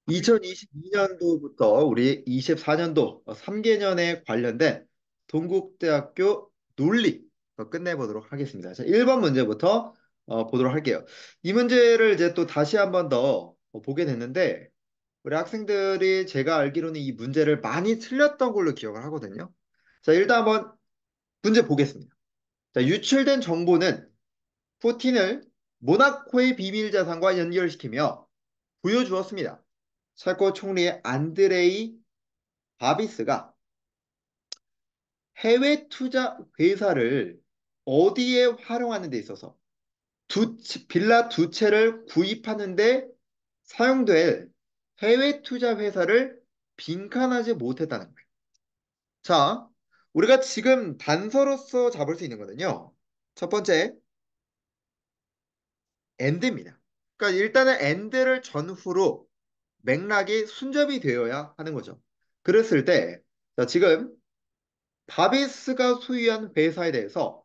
2022년도부터 우리 24년도 3개년에 관련된 동국대학교 논리 끝내보도록 하겠습니다. 자, 1번 문제부터 보도록 할게요. 이 문제를 이제 또 다시 한번 더 보게 됐는데 우리 학생들이 제가 알기로는 이 문제를 많이 틀렸던 걸로 기억을 하거든요. 자, 일단 한번 문제 보겠습니다. 자, 유출된 정보는 푸틴을 모나코의 비밀 자산과 연결시키며 보여주었습니다. 체코 총리의 안드레이 바비스가 해외 투자 회사를 어디에 활용하는 데 있어서 빌라 두 채를 구입하는 데 사용될 해외 투자 회사를 빈칸하지 못했다는 거예요. 자, 우리가 지금 단서로서 잡을 수 있는 거는요. 첫 번째, and입니다. 그러니까 일단은 and를 전후로 맥락이 순접이 되어야 하는 거죠. 그랬을 때, 자, 지금 바비스가 소유한 회사에 대해서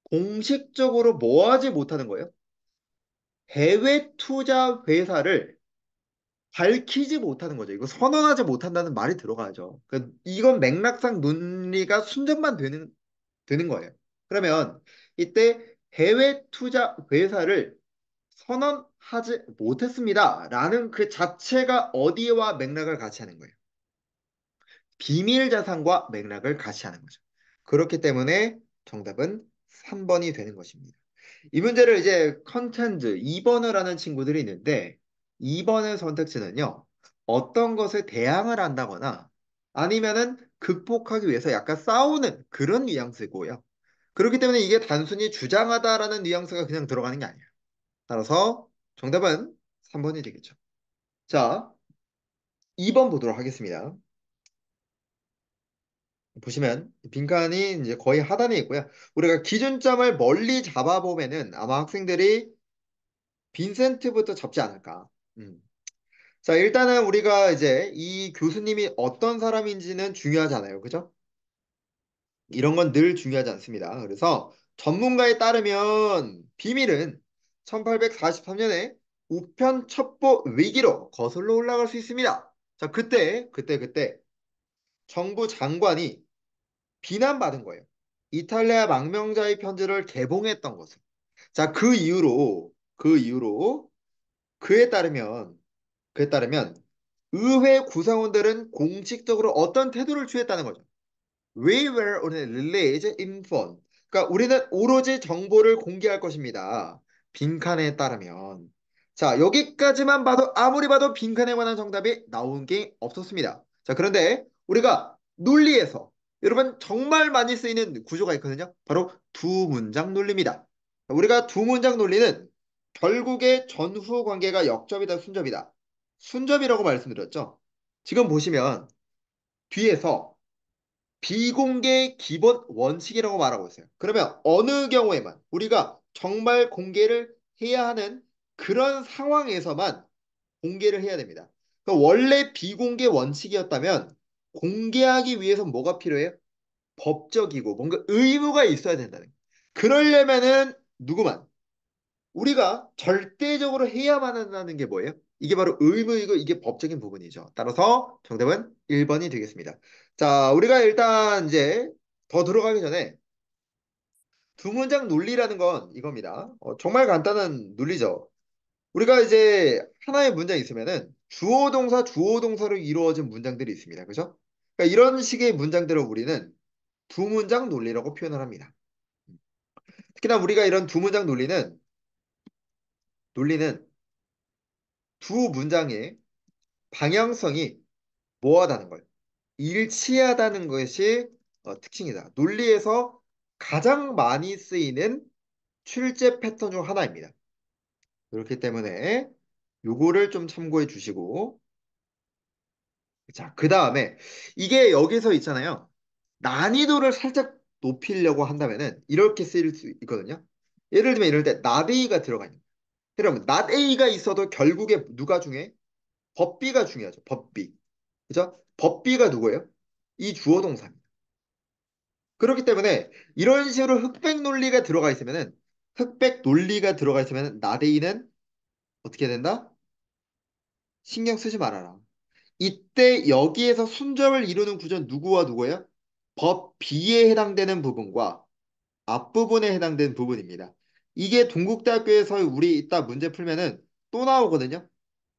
공식적으로 뭐 하지 못하는 거예요? 해외 투자 회사를 밝히지 못하는 거죠. 이거 선언하지 못한다는 말이 들어가죠. 이건 맥락상 논리가 순전만 되는 거예요. 그러면 이때 해외 투자 회사를 선언하지 못했습니다. 라는 그 자체가 어디와 맥락을 같이 하는 거예요? 비밀 자산과 맥락을 같이 하는 거죠. 그렇기 때문에 정답은 3번이 되는 것입니다. 이 문제를 이제 컨텐츠 2번을 하는 친구들이 있는데 2번의 선택지는요. 어떤 것에 대항을 한다거나 아니면은 극복하기 위해서 약간 싸우는 그런 뉘앙스고요. 그렇기 때문에 이게 단순히 주장하다라는 뉘앙스가 그냥 들어가는 게 아니에요. 따라서 정답은 3번이 되겠죠. 자, 2번 보도록 하겠습니다. 보시면 빈칸이 이제 거의 하단에 있고요. 우리가 기준점을 멀리 잡아보면은 아마 학생들이 빈센트부터 잡지 않을까. 음. 자, 일단은 우리가 이제 이 교수님이 어떤 사람인지는 중요하잖아요. 그죠? 이런 건 늘 중요하지 않습니다. 그래서 전문가에 따르면 비밀은 1843년에 우편 첩보 위기로 거슬러 올라갈 수 있습니다. 자, 그때 정부 장관이 비난받은 거예요. 이탈리아 망명자의 편지를 개봉했던 것을. 자, 그 이후로 그에 따르면 그에 따르면 의회 구성원들은 공식적으로 어떤 태도를 취했다는 거죠. We were only released info. 그러니까 우리는 오로지 정보를 공개할 것입니다. 빈칸에 따르면. 자, 여기까지만 봐도 아무리 봐도 빈칸에 관한 정답이 나온 게 없었습니다. 자, 그런데 우리가 논리에서 여러분 정말 많이 쓰이는 구조가 있거든요. 바로 두 문장 논리입니다. 우리가 두 문장 논리는 결국에 전후 관계가 역접이다, 순접이다. 순접이라고 말씀드렸죠. 지금 보시면 뒤에서 비공개 기본 원칙이라고 말하고 있어요. 그러면 어느 경우에만 우리가 정말 공개를 해야 하는 그런 상황에서만 공개를 해야 됩니다. 원래 비공개 원칙이었다면 공개하기 위해서 뭐가 필요해요? 법적이고 뭔가 의무가 있어야 된다는 거예요. 그러려면은 누구만 우리가 절대적으로 해야만 한다는 게 뭐예요? 이게 바로 의무이고 이게 법적인 부분이죠. 따라서 정답은 1번이 되겠습니다. 자, 우리가 일단 이제 더 들어가기 전에 두 문장 논리라는 건 이겁니다. 정말 간단한 논리죠. 우리가 이제 하나의 문장이 있으면은 주어 동사 주어 동사로 이루어진 문장들이 있습니다. 그죠? 그러니까 이런 식의 문장들을 우리는 두 문장 논리라고 표현을 합니다. 특히나 우리가 이런 두 문장 논리는 두 문장의 방향성이 뭐하다는 걸 일치하다는 것이 특징이다. 논리에서 가장 많이 쓰이는 출제 패턴 중 하나입니다. 그렇기 때문에 요거를 좀 참고해 주시고 자, 그 다음에 이게 여기서 있잖아요. 난이도를 살짝 높이려고 한다면은 이렇게 쓰일 수 있거든요. 예를 들면 이럴 때 not A가 들어가 있는 거예요. 그러면 not A가 있어도 결국에 누가 중요해? 법비가 중요하죠. 법비. 그죠? 법비가 누구예요? 이 주어 동사입니다. 그렇기 때문에 이런 식으로 흑백 논리가 들어가 있으면은 나데이는 어떻게 된다? 신경 쓰지 말아라. 이때 여기에서 순접을 이루는 구조는 누구와 누구예요? 법 B에 해당되는 부분과 앞부분에 해당되는 부분입니다. 이게 동국대학교에서 우리 이따 문제 풀면은 또 나오거든요.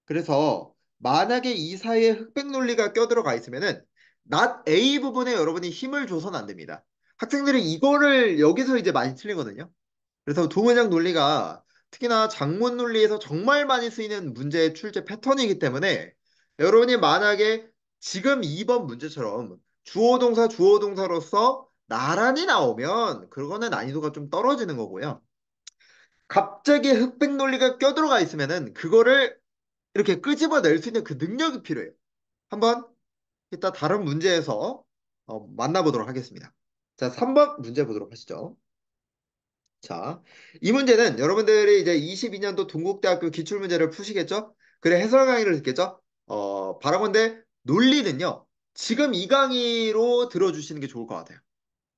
그래서 만약에 이 사이에 흑백 논리가 껴들어가 있으면은 not A 부분에 여러분이 힘을 줘서는 안 됩니다. 학생들이 이거를 여기서 이제 많이 틀리거든요. 그래서 두 문장 논리가 특히나 작문 논리에서 정말 많이 쓰이는 문제의 출제 패턴이기 때문에 여러분이 만약에 지금 2번 문제처럼 주어 동사 주어 동사로서 나란히 나오면 그거는 난이도가 좀 떨어지는 거고요. 갑자기 흑백 논리가 껴들어가 있으면은 그거를 이렇게 끄집어낼 수 있는 그 능력이 필요해요. 한번 이따 다른 문제에서 만나보도록 하겠습니다. 자, 3번 문제 보도록 하시죠. 자, 이 문제는 여러분들이 이제 22년도 동국대학교 기출문제를 푸시겠죠? 그래, 해설 강의를 듣겠죠? 바라건대 논리는요, 지금 이 강의로 들어주시는 게 좋을 것 같아요.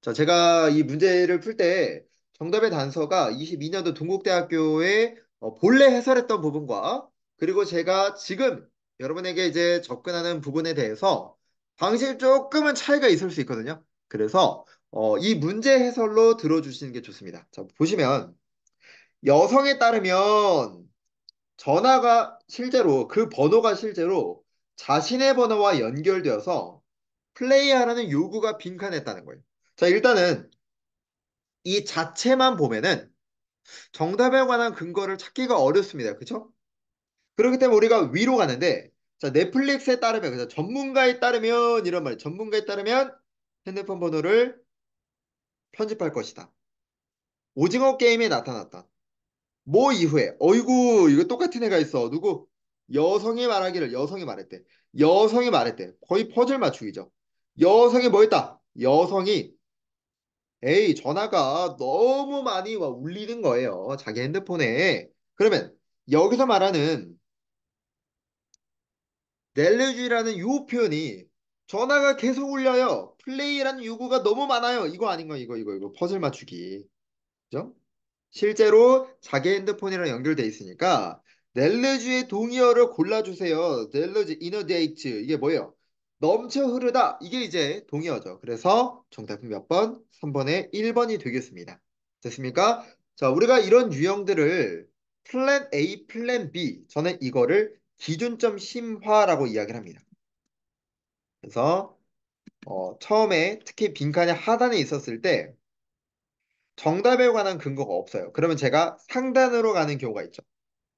자, 제가 이 문제를 풀 때 정답의 단서가 22년도 동국대학교의 본래 해설했던 부분과 그리고 제가 지금 여러분에게 이제 접근하는 부분에 대해서 방식이 조금은 차이가 있을 수 있거든요. 그래서 이 문제 해설로 들어주시는 게 좋습니다. 자, 보시면 여성에 따르면 전화가 실제로 그 번호가 실제로 자신의 번호와 연결되어서 플레이하라는 요구가 빈칸했다는 거예요. 자, 일단은 이 자체만 보면은 정답에 관한 근거를 찾기가 어렵습니다. 그쵸? 그렇기 때문에 우리가 위로 가는데, 자, 넷플릭스에 따르면, 그래서 전문가에 따르면, 이런 말이에요. 전문가에 따르면 핸드폰 번호를 편집할 것이다. 오징어 게임에 나타났다. 뭐 이후에, 어이구, 이거 똑같은 애가 있어. 누구? 여성이 말하기를, 여성이 말했대. 여성이 말했대. 거의 퍼즐 맞추기죠. 여성이 뭐 했다? 여성이 에이, 전화가 너무 많이 와 울리는 거예요. 자기 핸드폰에. 그러면 여기서 말하는 넬레주라는 요 표현이 전화가 계속 울려요. 플레이라는 요구가 너무 많아요. 이거 아닌가? 이거 퍼즐 맞추기. 그죠? 실제로 자기 핸드폰이랑 연결돼 있으니까 넬레주의 동의어를 골라주세요. 넬레주 이너데이트 이게 뭐예요? 넘쳐 흐르다 이게 이제 동의어죠. 그래서 정답은 몇 번? 3번에 1번이 되겠습니다. 됐습니까? 자, 우리가 이런 유형들을 플랜 A, 플랜 B 저는 이거를 기준점 심화라고 이야기를 합니다. 그래서 처음에 특히 빈칸의 하단에 있었을 때 정답에 관한 근거가 없어요. 그러면 제가 상단으로 가는 경우가 있죠.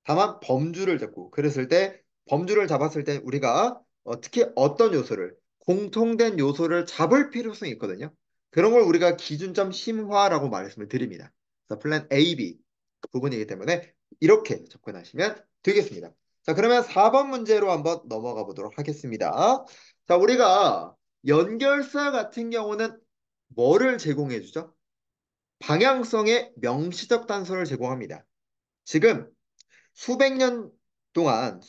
다만 범주를 잡고 그랬을 때 범주를 잡았을 때 우리가 특히 어떤 요소를 공통된 요소를 잡을 필요성이 있거든요. 그런 걸 우리가 기준점 심화라고 말씀을 드립니다. 그래서 플랜 A, B 그 부분이기 때문에 이렇게 접근하시면 되겠습니다. 자, 그러면 4번 문제로 한번 넘어가 보도록 하겠습니다. 자, 우리가 연결사 같은 경우는 뭐를 제공해 주죠? 방향성의 명시적 단서를 제공합니다. 지금 수백 년 동안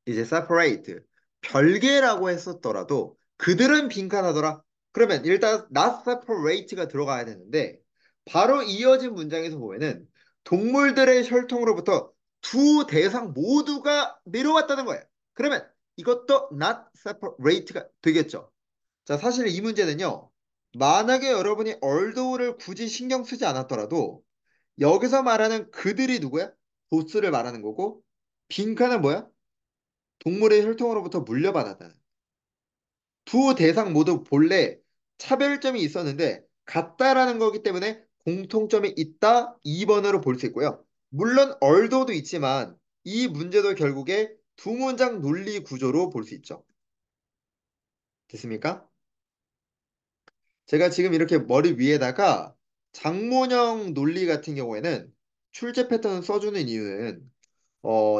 이제 separate, 별개라고 했었더라도 그들은 빈칸하더라. 그러면 일단 not separate가 들어가야 되는데 바로 이어진 문장에서 보면은 동물들의 혈통으로부터 두 대상 모두가 내려왔다는 거예요. 그러면 이것도 not separate가 되겠죠. 자, 사실 이 문제는요. 만약에 여러분이 얼도를 굳이 신경 쓰지 않았더라도 여기서 말하는 그들이 누구야? 보스를 말하는 거고 빈칸은 뭐야? 동물의 혈통으로부터 물려받았다는. 두 대상 모두 본래 차별점이 있었는데 같다라는 거기 때문에 공통점이 있다 2번으로 볼 수 있고요. 물론 얼도도 있지만 이 문제도 결국에 두 문장 논리 구조로 볼 수 있죠. 됐습니까? 제가 지금 이렇게 머리 위에다가 장문형 논리 같은 경우에는 출제 패턴을 써주는 이유는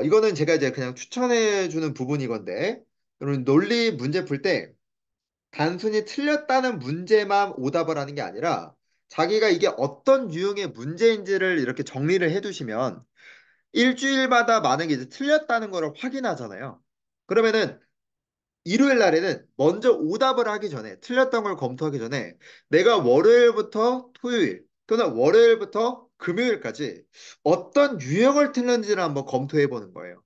이거는 제가 이제 그냥 추천해 주는 부분이건데 여러분 논리 문제 풀 때 단순히 틀렸다는 문제만 오답을 하는 게 아니라 자기가 이게 어떤 유형의 문제인지를 이렇게 정리를 해두시면 일주일마다 만약에 이제 틀렸다는 거를 확인하잖아요. 그러면은 일요일 날에는 먼저 오답을 하기 전에 틀렸던 걸 검토하기 전에 내가 월요일부터 토요일 또는 월요일부터 금요일까지 어떤 유형을 틀는지를 한번 검토해 보는 거예요.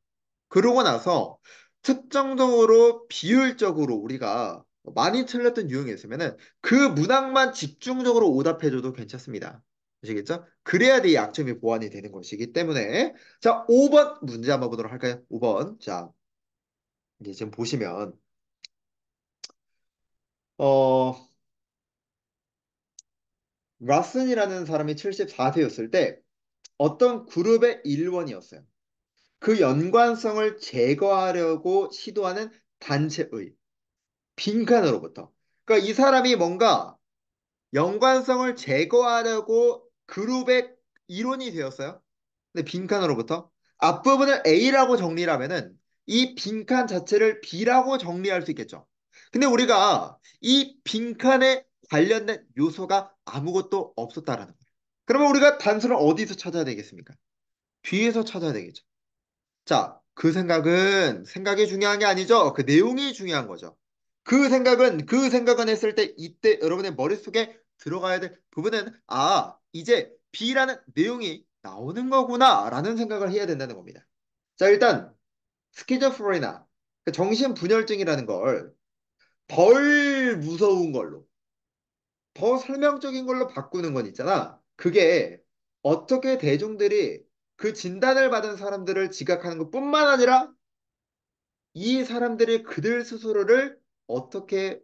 그러고 나서 특정적으로 비율적으로 우리가 많이 틀렸던 유형이 있으면은 그 문항만 집중적으로 오답해줘도 괜찮습니다. 아시겠죠? 그래야 내 약점이 보완이 되는 것이기 때문에 자, 5번 문제 한번 보도록 할까요? 5번. 자, 이제 지금 보시면 어 라슨이라는 사람이 74세였을 때 어떤 그룹의 일원이었어요. 그 연관성을 제거하려고 시도하는 단체의 빈칸으로부터. 그러니까 이 사람이 뭔가 연관성을 제거하려고 그룹의 일원이 되었어요. 근데 빈칸으로부터 앞부분을 A라고 정리를 하면은 이 빈칸 자체를 B라고 정리할 수 있겠죠. 근데 우리가 이 빈칸에 관련된 요소가 아무것도 없었다라는 거예요. 그러면 우리가 단서를 어디서 찾아야 되겠습니까? 뒤에서 찾아야 되겠죠. 자, 그 생각은 생각이 중요한 게 아니죠. 그 내용이 중요한 거죠. 그 생각은 했을 때 이때 여러분의 머릿속에 들어가야 될 부분은 이제 B라는 내용이 나오는 거구나라는 생각을 해야 된다는 겁니다. 자, 일단 스키조프레나 정신분열증이라는 걸 덜 무서운 걸로 더 설명적인 걸로 바꾸는 건 있잖아. 그게 어떻게 대중들이 그 진단을 받은 사람들을 지각하는 것뿐만 아니라 이 사람들이 그들 스스로를 어떻게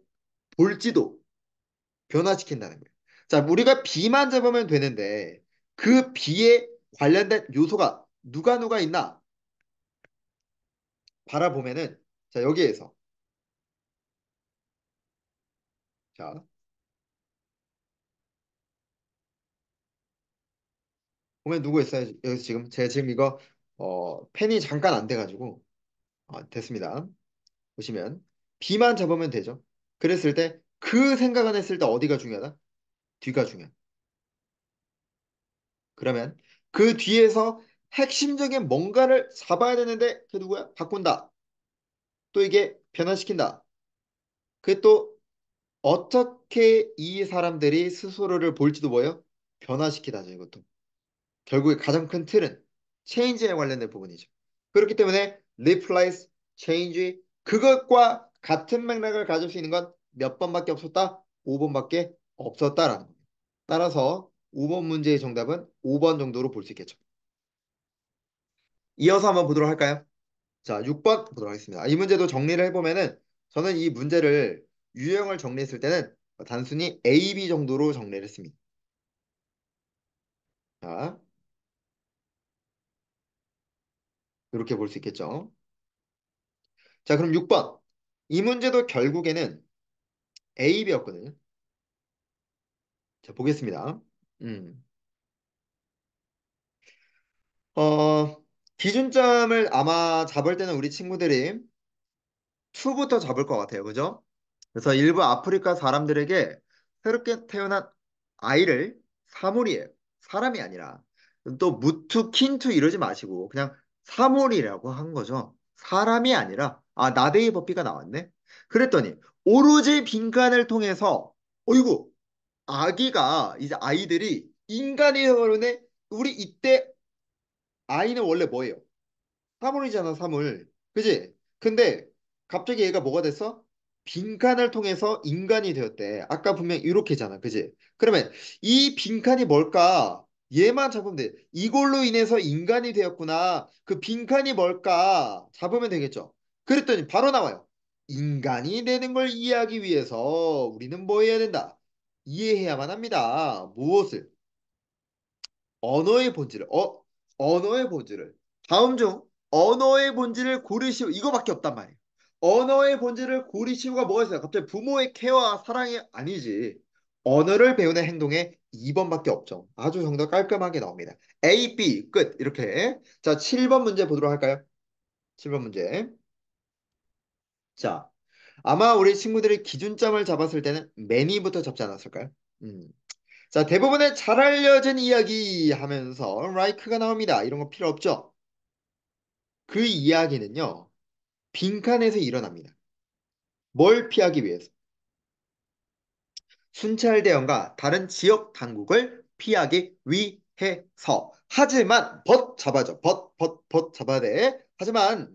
볼지도 변화시킨다는 거예요. 자, 우리가 B만 잡으면 되는데 그 B에 관련된 요소가 누가 있나 바라보면은 자, 여기에서 자, 보면 누구 있어요? 여기서 지금 제가 지금 이거 펜이 잠깐 안 돼가지고 됐습니다. 보시면 B만 잡으면 되죠. 그랬을 때 그 생각을 했을 때 어디가 중요하다? 뒤가 중요해. 그러면 그 뒤에서 핵심적인 뭔가를 잡아야 되는데 그 누구야? 바꾼다. 또 이게 변화시킨다. 그게 또 어떻게 이 사람들이 스스로를 볼지도 뭐예요? 변화시키다죠, 이것도. 결국에 가장 큰 틀은 체인지에 관련된 부분이죠. 그렇기 때문에 replace, change 그것과 같은 맥락을 가질 수 있는 건 몇 번밖에 없었다? 5번밖에 없었다라는 겁니다. 따라서 5번 문제의 정답은 5번 정도로 볼 수 있겠죠. 이어서 한번 보도록 할까요? 자, 6번 보도록 하겠습니다. 이 문제도 정리를 해보면은 저는 이 문제를 유형을 정리했을 때는 단순히 A, B 정도로 정리를 했습니다. 자, 이렇게 볼 수 있겠죠. 자, 그럼 6번. 이 문제도 결국에는 A, B였거든요. 자, 보겠습니다. 음. 기준점을 아마 잡을 때는 우리 친구들이 2부터 잡을 것 같아요. 그죠? 그래서 일부 아프리카 사람들에게 새롭게 태어난 아이를 사물이에요. 사람이 아니라. 또 무투, 킨투 이러지 마시고 그냥 사물이라고 한 거죠. 사람이 아니라 나데이 버피가 나왔네. 그랬더니 오로지 빈칸을 통해서 어이구 아기가 이제 아이들이 인간이 되어버리네. 우리 이때 아이는 원래 뭐예요? 사물이잖아, 사물. 그지? 근데 갑자기 얘가 뭐가 됐어? 빈칸을 통해서 인간이 되었대. 아까 분명 이렇게잖아. 그지? 그러면 이 빈칸이 뭘까? 얘만 잡으면 돼. 이걸로 인해서 인간이 되었구나. 그 빈칸이 뭘까? 잡으면 되겠죠. 그랬더니 바로 나와요. 인간이 되는 걸 이해하기 위해서 우리는 뭐 해야 된다? 이해해야만 합니다. 무엇을? 언어의 본질을 언어의 본질을 다음 중 언어의 본질을 고르시오 이거밖에 없단 말이에요. 언어의 본질을 고르시오가 뭐가 있어요? 갑자기 부모의 케어와 사랑이 아니지. 언어를 배우는 행동에 2번밖에 없죠. 아주 정답 깔끔하게 나옵니다. A, B 끝 이렇게. 자, 7번 문제 보도록 할까요? 7번 문제. 자, 아마 우리 친구들이 기준점을 잡았을 때는 many부터 잡지 않았을까요? 음. 자, 대부분의 잘 알려진 이야기 하면서 like가 나옵니다. 이런 거 필요 없죠? 그 이야기는요, 빈칸에서 일어납니다. 뭘 피하기 위해서? 순찰 대원과 다른 지역 당국을 피하기 해서 하지만 벗 잡아줘. 벗 잡아야 돼. 하지만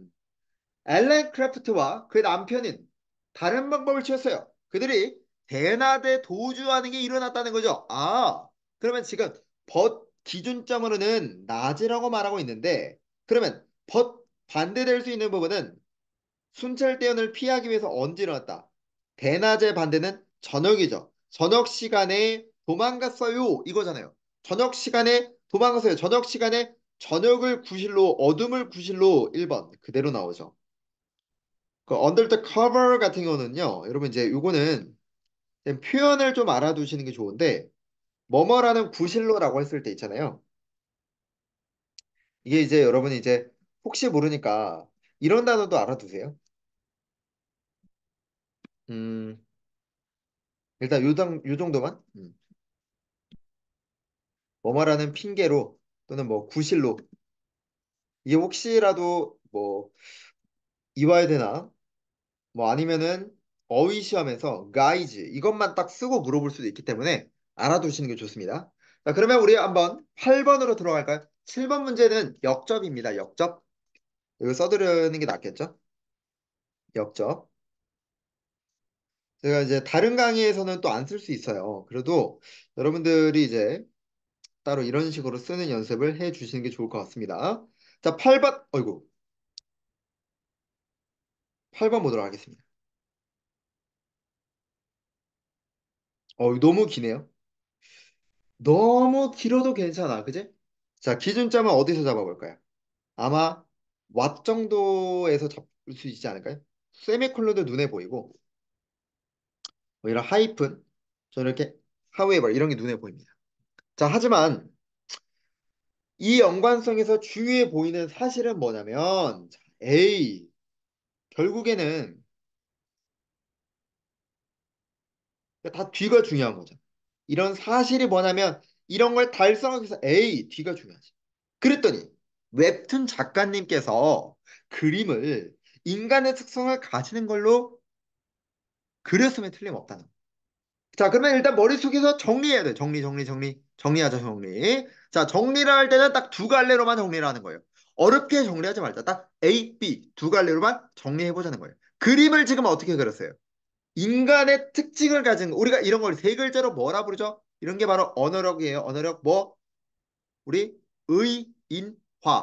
앨런 크래프트와 그의 남편인 다른 방법을 취했어요. 그들이 대낮에 도주하는 게 일어났다는 거죠. 아, 그러면 지금 벗 기준점으로는 낮이라고 말하고 있는데 그러면 벗 반대될 수 있는 부분은 순찰대원을 피하기 위해서 언제 일어났다? 대낮의 반대는 저녁이죠. 저녁 시간에 도망갔어요. 이거잖아요. 저녁 시간에 도망갔어요. 저녁 시간에 저녁을 구실로 어둠을 구실로 1번 그대로 나오죠. 그 under the cover 같은 경우는요. 여러분 이제 요거는 표현을 좀 알아두시는 게 좋은데 뭐뭐라는 구실로라고 했을 때 있잖아요. 이게 이제 여러분이 이제 혹시 모르니까 이런 단어도 알아두세요. 음, 일단 요 정도만. 뭐뭐라는 핑계로 또는 뭐 구실로 이게 혹시라도 뭐 이와야 되나 뭐 아니면은 어휘 시험에서 guys 이것만 딱 쓰고 물어볼 수도 있기 때문에 알아두시는 게 좋습니다. 자, 그러면 우리 한번 8번으로 들어갈까요? 7번 문제는 역접입니다. 역접. 이거 써두르는 게 낫겠죠? 역접. 제가 이제 다른 강의에서는 또 안 쓸 수 있어요. 그래도 여러분들이 이제 따로 이런 식으로 쓰는 연습을 해 주시는 게 좋을 것 같습니다. 자, 8번. 어이구. 8번 보도록 하겠습니다. 너무 기네요. 너무 길어도 괜찮아. 그지? 자, 기준점은 어디서 잡아볼까요? 아마 왓 정도에서 잡을 수 있지 않을까요? 세미콜론도 눈에 보이고 뭐 이런 하이픈 저는 이렇게 however 이런 게 눈에 보입니다. 자, 하지만 이 연관성에서 중요해 보이는 사실은 뭐냐면 자, A 결국에는 다 뒤가 중요한 거죠. 이런 사실이 뭐냐면 이런 걸 달성하기 위해서 A 뒤가 중요하지. 그랬더니 웹툰 작가님께서 그림을 인간의 특성을 가지는 걸로 그렸으면 틀림없다는 거예요. 자, 그러면 일단 머릿속에서 정리해야 돼. 정리하자, 정리. 자, 정리를 할 때는 딱 두 갈래로만 정리를 하는 거예요. 어렵게 정리하지 말자. 딱 A, B 두 갈래로만 정리해보자는 거예요. 그림을 지금 어떻게 그렸어요? 인간의 특징을 가진 우리가 이런 걸 세 글자로 뭐라 부르죠? 이런 게 바로 언어력이에요. 언어력 뭐? 우리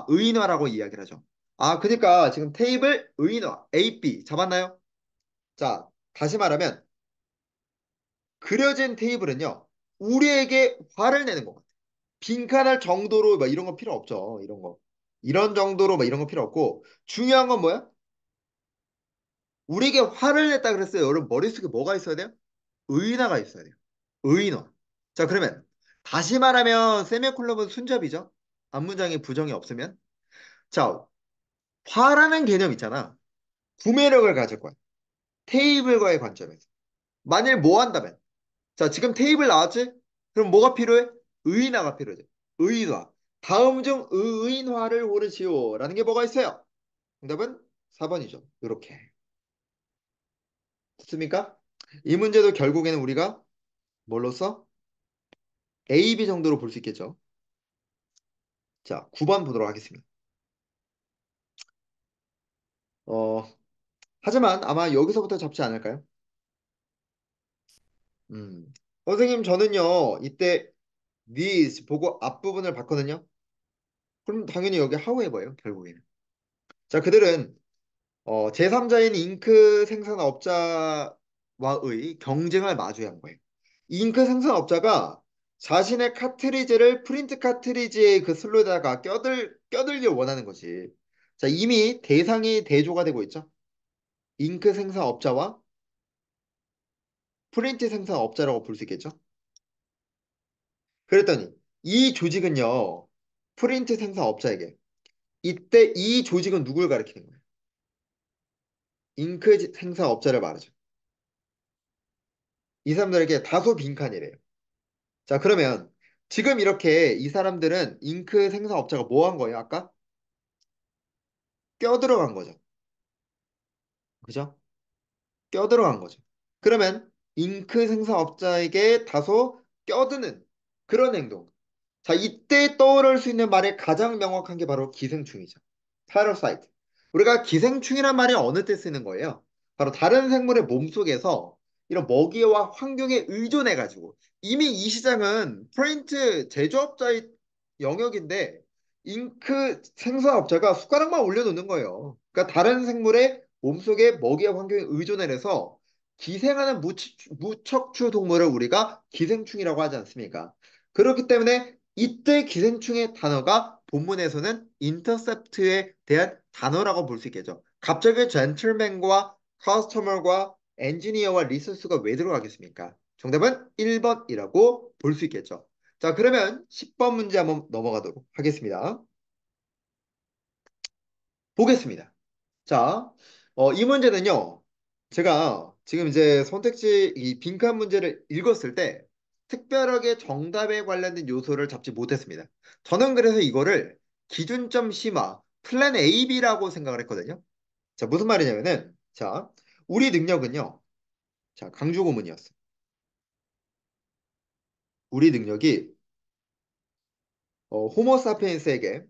의인화라고 이야기를 하죠. 아, 그러니까 지금 테이블 의인화 A, B 잡았나요? 자, 다시 말하면 그려진 테이블은요, 우리에게 화를 내는 것 같아요. 빈칸할 정도로 막 이런 거 필요 없죠. 이런 거. 이런 정도로 막 이런 거 필요 없고, 중요한 건 뭐야? 우리에게 화를 냈다 그랬어요. 여러분, 머릿속에 뭐가 있어야 돼요? 의인화가 있어야 돼요. 의인화. 자, 그러면, 다시 말하면, 세미콜론은 순접이죠? 앞문장에 부정이 없으면. 자, 화라는 개념 있잖아. 구매력을 가질 거야. 테이블과의 관점에서. 만일 뭐 한다면, 자, 지금 테이블 나왔지? 그럼 뭐가 필요해? 의인화가 필요해. 의인화. 다음 중 의인화를 고르시오. 라는 게 뭐가 있어요? 정답은 4번이죠. 이렇게. 됐습니까? 이 문제도 결국에는 우리가 뭘로써? A, B 정도로 볼 수 있겠죠. 자, 9번 보도록 하겠습니다. 어, 하지만 아마 여기서부터 잡지 않을까요? 음. 선생님, 저는요, 이때 this 보고 앞부분을 봤거든요. 그럼 당연히 여기 however예요, 결국에는. 자, 그들은 제3자인 잉크 생산업자와의 경쟁을 마주한 거예요. 잉크 생산업자가 자신의 카트리지를 프린트 카트리지의 그 슬로에다가 껴들길 원하는 거지. 자, 이미 대상이 대조가 되고 있죠. 잉크 생산업자와 프린트 생산업자라고 볼 수 있겠죠. 그랬더니 이 조직은요, 프린트 생산업자에게 이때 이 조직은 누굴 가리키는 거예요? 잉크 생산업자를 말하죠. 이 사람들에게 다소 빈칸이래요. 자, 그러면 지금 이렇게 이 사람들은 잉크 생산업자가 뭐 한 거예요? 아까 껴들어간 거죠. 그죠? 껴들어간 거죠. 그러면 잉크 생산업자에게 다소 껴드는 그런 행동. 자, 이때 떠오를 수 있는 말이 가장 명확한 게 바로 기생충이죠. parasite. 우리가 기생충이란 말이 어느 때 쓰는 거예요? 바로 다른 생물의 몸속에서 이런 먹이와 환경에 의존해가지고 이미 이 시장은 프린트 제조업자의 영역인데 잉크 생산업자가 숟가락만 올려놓는 거예요. 그러니까 다른 생물의 몸속에 먹이와 환경에 의존을 해서 기생하는 무척추 동물을 우리가 기생충이라고 하지 않습니까? 그렇기 때문에 이때 기생충의 단어가 본문에서는 인터셉트에 대한 단어라고 볼 수 있겠죠. 갑자기 젠틀맨과 커스터머과 엔지니어와 리소스가 왜 들어가겠습니까? 정답은 1번이라고 볼 수 있겠죠. 자, 그러면 10번 문제 한번 넘어가도록 하겠습니다. 보겠습니다. 자, 이 문제는요. 제가 지금 이제 선택지 이 빈칸 문제를 읽었을 때 특별하게 정답에 관련된 요소를 잡지 못했습니다. 저는 그래서 이거를 기준점 심화, 플랜 A, B라고 생각을 했거든요. 자, 무슨 말이냐면은, 자, 우리 능력은요. 자, 강조 구문이었어. 우리 능력이 호모사피엔스에게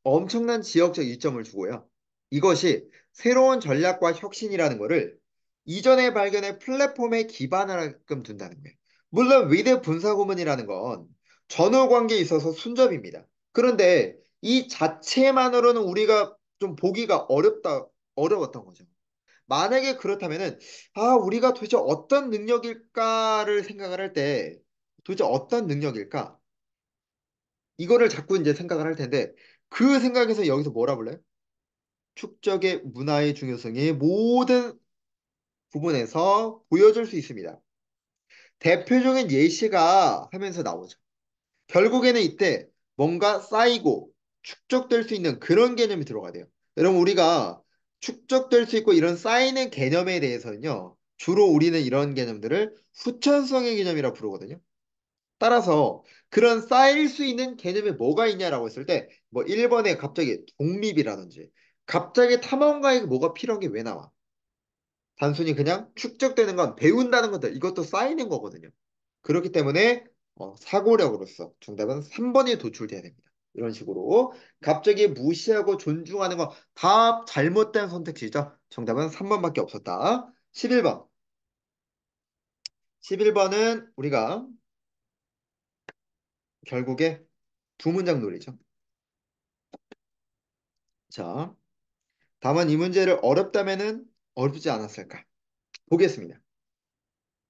엄청난 지역적 이점을 주고요. 이것이 새로운 전략과 혁신이라는 것을 이전에 발견의 플랫폼에 기반하게끔 둔다는 거예요. 물론 위대 분사구문이라는 건 전후 관계에 있어서 순접입니다. 그런데 이 자체만으로는 우리가 좀 보기가 어려웠던 거죠. 만약에 그렇다면은 우리가 도대체 어떤 능력일까를 생각을 할 때 도대체 어떤 능력일까? 이거를 자꾸 이제 생각을 할 텐데 그 생각에서 여기서 뭐라 불러요? 축적의 문화의 중요성이 모든 부분에서 보여줄 수 있습니다. 대표적인 예시가 하면서 나오죠. 결국에는 이때 뭔가 쌓이고 축적될 수 있는 그런 개념이 들어가야 돼요. 여러분 우리가 축적될 수 있고 이런 쌓이는 개념에 대해서는요. 주로 우리는 이런 개념들을 후천성의 개념이라고 부르거든요. 따라서 그런 쌓일 수 있는 개념이 뭐가 있냐라고 했을 때 뭐 1번에 갑자기 독립이라든지 갑자기 탐험가에게 뭐가 필요한 게 왜 나와? 단순히 그냥 축적되는 건 배운다는 것들 이것도 쌓이는 거거든요. 그렇기 때문에 사고력으로서 정답은 3번이 도출돼야 됩니다. 이런 식으로 갑자기 무시하고 존중하는 거 다 잘못된 선택지죠. 정답은 3번밖에 없었다. 11번. 11번은 우리가 결국에 두 문장 놀이죠. 자, 다만 이 문제를 어렵다면은 어렵지 않았을까? 보겠습니다.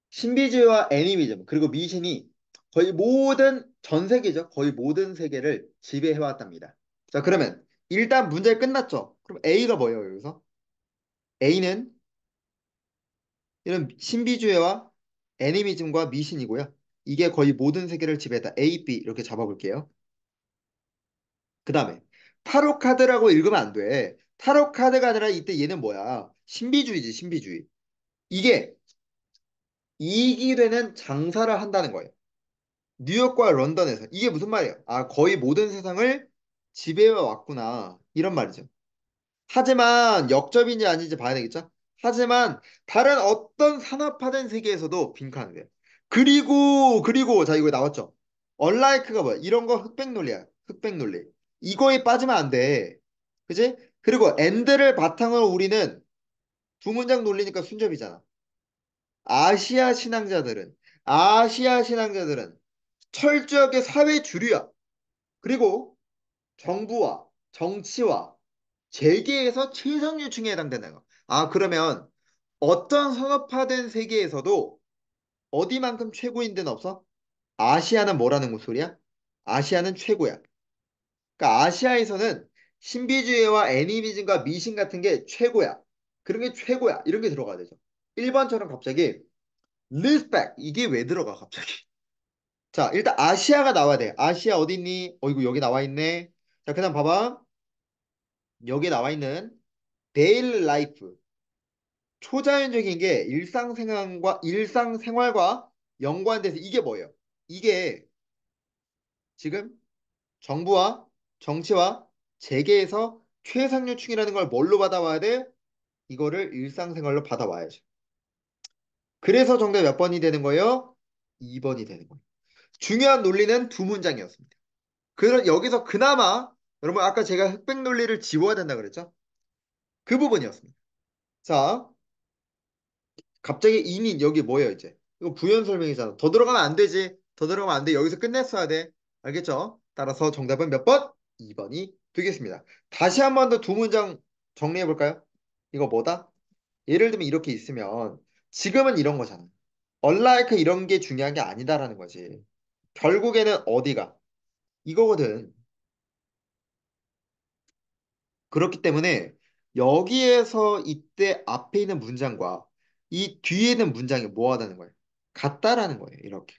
신비주의와 애니미즘 그리고 미신이 거의 모든 전 세계죠. 거의 모든 세계를 지배해왔답니다. 자, 그러면 일단 문제 끝났죠. 그럼 A가 뭐예요, 여기서? A는 이런 신비주의와 애니미즘과 미신이고요. 이게 거의 모든 세계를 지배했다. A, B 이렇게 잡아볼게요. 그 다음에 타로 카드라고 읽으면 안 돼. 타로 카드가 아니라 이때 얘는 뭐야? 신비주의지, 신비주의. 이게 이익이 되는 장사를 한다는 거예요. 뉴욕과 런던에서. 이게 무슨 말이에요? 거의 모든 세상을 지배해 왔구나. 이런 말이죠. 하지만 역접인지 아닌지 봐야 되겠죠? 하지만 다른 어떤 산업화된 세계에서도 빈칸이 돼요. 그리고 자 이거 나왔죠? 언라이크가 뭐야? 이런 거 흑백 논리야. 흑백 논리. 이거에 빠지면 안 돼. 그지? 그리고 엔드를 바탕으로 우리는 두 문장 논리니까 순접이잖아. 아시아 신앙자들은 아시아 신앙자들은 철저하게 사회 주류야. 그리고 정부와 정치와 재계에서 최상류층에 해당되는 거. 그러면 어떤 산업화된 세계에서도 어디만큼 최고인 데는 없어? 아시아는 뭐라는 소리야? 아시아는 최고야. 그러니까 아시아에서는 신비주의와 애니미즘과 미신 같은 게 최고야. 그런 게 최고야. 이런 게 들어가야 되죠. 1번처럼 갑자기 리스펙 이게 왜 들어가 갑자기? 자, 일단 아시아가 나와야 돼. 아시아 어디 있니? 어이구 여기 나와 있네. 자, 그다음 봐봐. 여기 나와 있는 데일리 라이프. 초자연적인 게 일상생활과 연관돼서 이게 뭐예요? 이게 지금 정부와 정치와 재계에서 최상류층이라는 걸 뭘로 받아와야 돼? 이거를 일상생활로 받아와야죠. 그래서 정답 몇 번이 되는 거예요? 2번이 되는 거예요. 중요한 논리는 두 문장이었습니다. 여기서 그나마 여러분 아까 제가 흑백 논리를 지워야 된다 그랬죠? 그 부분이었습니다. 자, 갑자기 이민 여기 뭐예요 이제? 이거 부연 설명이잖아. 더 들어가면 안 되지. 더 들어가면 안 돼. 여기서 끝냈어야 돼. 알겠죠? 따라서 정답은 몇 번? 2번이 되겠습니다. 다시 한 번 더 두 문장 정리해 볼까요? 이거 뭐다? 예를 들면 이렇게 있으면 지금은 이런 거잖아. unlike 이런 게 중요한 게 아니다라는 거지. 결국에는 어디가? 이거거든. 그렇기 때문에 여기에서 이때 앞에 있는 문장과 이 뒤에 있는 문장이 뭐하다는 거예요? 같다라는 거예요. 이렇게.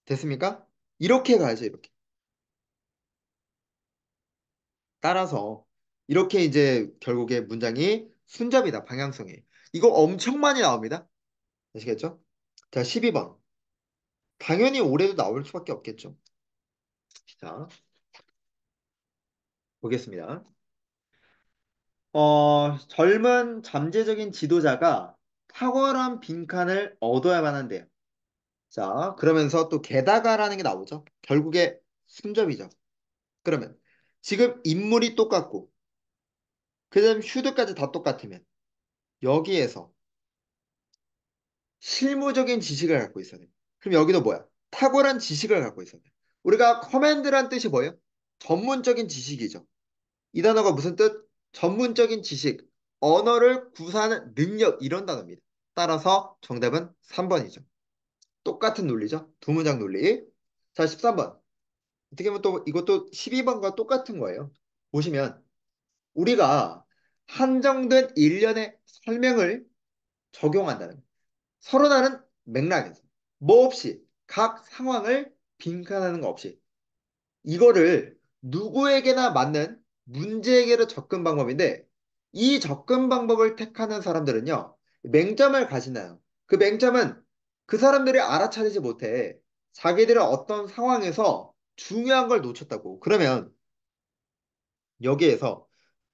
됐습니까? 이렇게 가야죠. 이렇게. 따라서 이렇게 이제 결국에 문장이 순접이다. 방향성이. 이거 엄청 많이 나옵니다. 아시겠죠? 자, 12번. 당연히 올해도 나올 수밖에 없겠죠. 자, 보겠습니다. 젊은 잠재적인 지도자가 탁월한 빈칸을 얻어야만 한대요. 자, 그러면서 또 게다가라는 게 나오죠. 결국에 순접이죠. 그러면 지금 인물이 똑같고 그다음 휴드까지 다 똑같으면 여기에서 실무적인 지식을 갖고 있어야 돼. 그럼 여기도 뭐야? 탁월한 지식을 갖고 있어야 돼. 우리가 커맨드란 뜻이 뭐예요? 전문적인 지식이죠. 이 단어가 무슨 뜻? 전문적인 지식, 언어를 구사하는 능력 이런 단어입니다. 따라서 정답은 3번이죠. 똑같은 논리죠. 두 문장 논리. 자, 13번. 어떻게 보면 또 이것도 12번과 똑같은 거예요. 보시면 우리가 한정된 일련의 설명을 적용한다는 거예요. 서로 다른 맥락에서 뭐 없이 각 상황을 빈칸하는 거 없이 이거를 누구에게나 맞는 문제 해결의 접근 방법인데 이 접근 방법을 택하는 사람들은요 맹점을 가지나요. 그 맹점은 그 사람들이 알아차리지 못해 자기들은 어떤 상황에서 중요한 걸 놓쳤다고. 그러면 여기에서